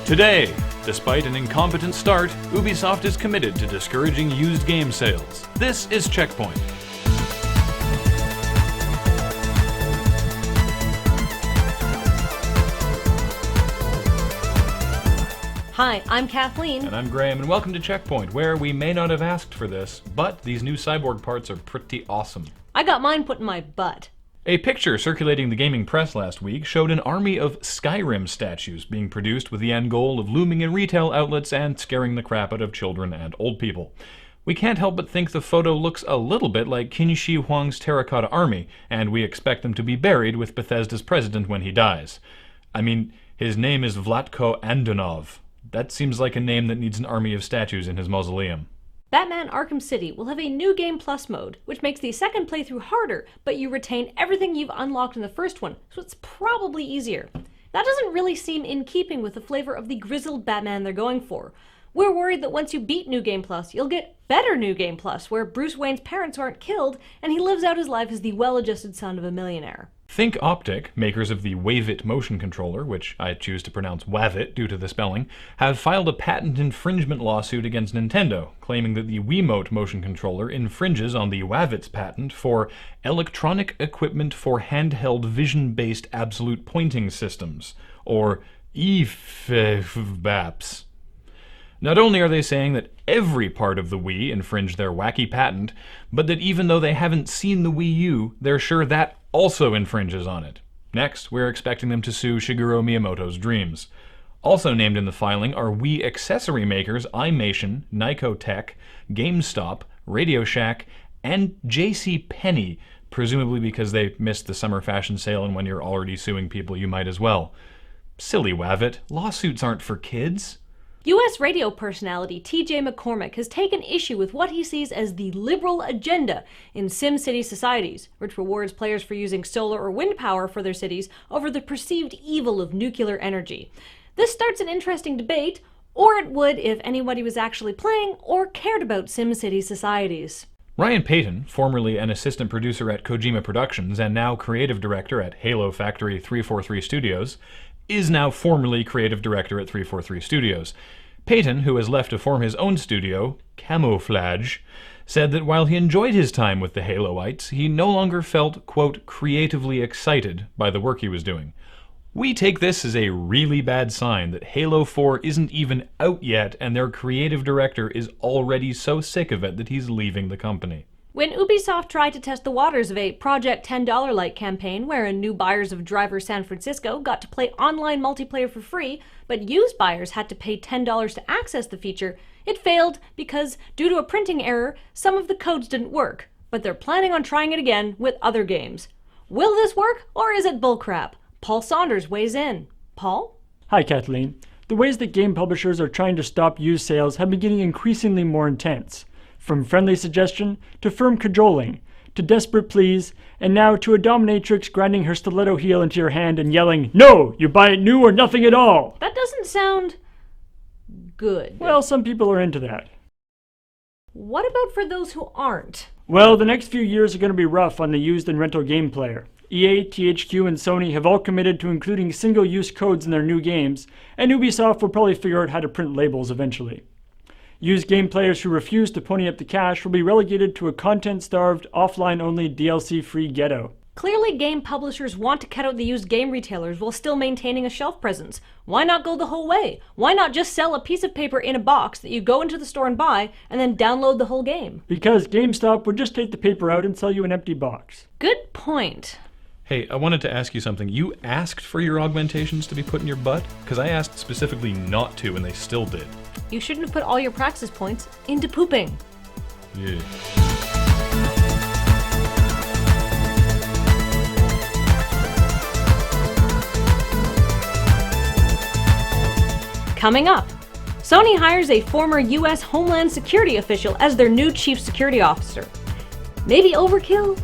Today, despite an incompetent start, Ubisoft is committed to discouraging used game sales. This is CheckPoint. Hi, I'm Kathleen. And I'm Graham, and welcome to CheckPoint, where we may not have asked for this, but these new cyborg parts are pretty awesome. I got mine put in my butt. A picture circulating the gaming press last week showed an army of Skyrim statues being produced with the end goal of looming in retail outlets and scaring the crap out of children and old people. We can't help but think the photo looks a little bit like Qin Shi Huang's terracotta army, and we expect them to be buried with Bethesda's president when he dies. I mean, his name is Vlatko Andonov. That seems like a name that needs an army of statues in his mausoleum. Batman Arkham City will have a new Game Plus mode, which makes the second playthrough harder, but you retain everything you've unlocked in the first one, so it's probably easier. That doesn't really seem in keeping with the flavor of the grizzled Batman they're going for. We're worried that once you beat New Game Plus, you'll get better New Game Plus, where Bruce Wayne's parents aren't killed, and he lives out his life as the well-adjusted son of a millionaire. Think Optic, makers of the Wavit motion controller, which I choose to pronounce Wavit due to the spelling, have filed a patent infringement lawsuit against Nintendo, claiming that the Wiimote motion controller infringes on the Wavit's patent for electronic equipment for handheld vision-based absolute pointing systems, or EFBAPS. Not only are they saying that every part of the Wii infringed their wacky patent, but that even though they haven't seen the Wii U, they're sure that also infringes on it. Next, we're expecting them to sue Shigeru Miyamoto's Dreams. Also named in the filing are Wii accessory makers iMation, Nyko Tech, GameStop, Radio Shack, and JCPenney, presumably because they missed the summer fashion sale, and when you're already suing people, you might as well. Silly Wavit, lawsuits aren't for kids. U.S. radio personality T.J. McCormick has taken issue with what he sees as the liberal agenda in SimCity societies, which rewards players for using solar or wind power for their cities over the perceived evil of nuclear energy. This starts an interesting debate, or it would if anybody was actually playing or cared about SimCity societies. Ryan Payton, formerly an assistant producer at Kojima Productions and now creative director at Halo Factory 343 Studios, is now formerly creative director at 343 Studios. Payton, who has left to form his own studio, Camouflage, said that while he enjoyed his time with the Haloites, he no longer felt, quote, creatively excited by the work he was doing. We take this as a really bad sign that Halo 4 isn't even out yet and their creative director is already so sick of it that he's leaving the company. When Ubisoft tried to test the waters of a Project $10-like campaign wherein new buyers of Driver San Francisco got to play online multiplayer for free, but used buyers had to pay $10 to access the feature, it failed because, due to a printing error, some of the codes didn't work, but they're planning on trying it again with other games. Will this work, or is it bullcrap? Paul Saunders weighs in. Paul? Hi, Kathleen. The ways that game publishers are trying to stop used sales have been getting increasingly more intense. From friendly suggestion, to firm cajoling, to desperate pleas, and now to a dominatrix grinding her stiletto heel into your hand and yelling, "No! You buy it new or nothing at all!" That doesn't sound good. Well, some people are into that. What about for those who aren't? Well, the next few years are going to be rough on the used and rental game player. EA, THQ, and Sony have all committed to including single-use codes in their new games, and Ubisoft will probably figure out how to print labels eventually. Used game players who refuse to pony up the cash will be relegated to a content-starved, offline-only, DLC-free ghetto. Clearly, game publishers want to cut out the used game retailers while still maintaining a shelf presence. Why not go the whole way? Why not just sell a piece of paper in a box that you go into the store and buy, and then download the whole game? Because GameStop would just take the paper out and sell you an empty box. Good point. Hey, I wanted to ask you something. You asked for your augmentations to be put in your butt? Because I asked specifically not to, and they still did. You shouldn't have put all your praxis points into pooping. Yeah. Coming up, Sony hires a former U.S. Homeland Security official as their new chief security officer. Maybe overkill?